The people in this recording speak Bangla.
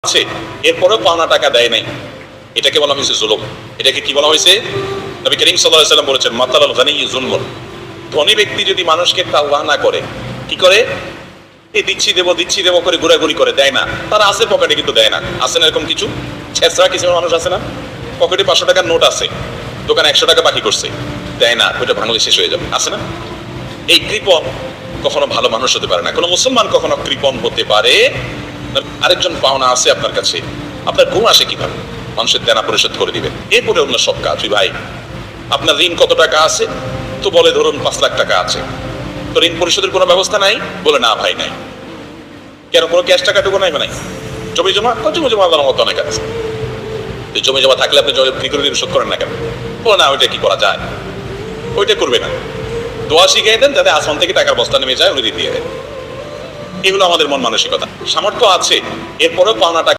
আছে, এরপরেও পাওনা টাকা দেয় নাই, এটাকে বলা হয়েছে জুলুম। এটাকে কি বলা হয়েছে? নবী করিম সাল্লাল্লাহু আলাইহি ওয়াসাল্লাম বলেছেন, মাতালাল গানি যুলমুন। ধনী ব্যক্তি যদি মানুষকে তাওয়াহ না করে, কি করে? এই দিচ্ছি দেবো করে ঘোরাঘুরি করে দেয় না। তারা আছে পকেটে কিন্তু দেয় না। আছে না এরকম কিছু ছেঁচড়া কিছু মানুষ আছে না? পকেটে 500 টাকার নোট আছে, দোকানে 100 টাকা বাকি করছে, দেয় না, ওইটা ভাঙলে শেষ হয়ে যাবে। আছে না? এই কৃপণ কখনো ভালো মানুষ হতে পারে না। কোনো মুসলমান কখনো কৃপণ হতে পারে। আরেকজন পাওনা আছে আপনার কাছে, আপনার ঘুম আসে কিভাবে? মানুষের দেনা পরিশোধ করে দিবেন, এরপরে অন্য সব কাজ। ভাই, আপনার ঋণ কত টাকা আছে? তো বলে ধরুন 5 লাখ টাকা আছে, তো ঋণ পরিশোধের কোনো ব্যবস্থা নাই? বলে না ভাই নাই। কেন, কোনো ক্যাশ টাকাটুকু নাই? মানে জমি জমা আল্লাহর মতো অনেক আছে। জমি জমা থাকলে আপনি কি করে ঋণ শোধ করেন না কেন? বলে না, ওইটা কি করা যায়, ওইটা করবে না। দোয়া শিখিয়ে দেন যাতে আসমান থেকে টাকার বস্তা নেমে যায়, উনি দিয়ে দেন। এগুলো আমাদের মন মানসিকতা। সামর্থ্য আছে, এরপরেও পাওনা টাকা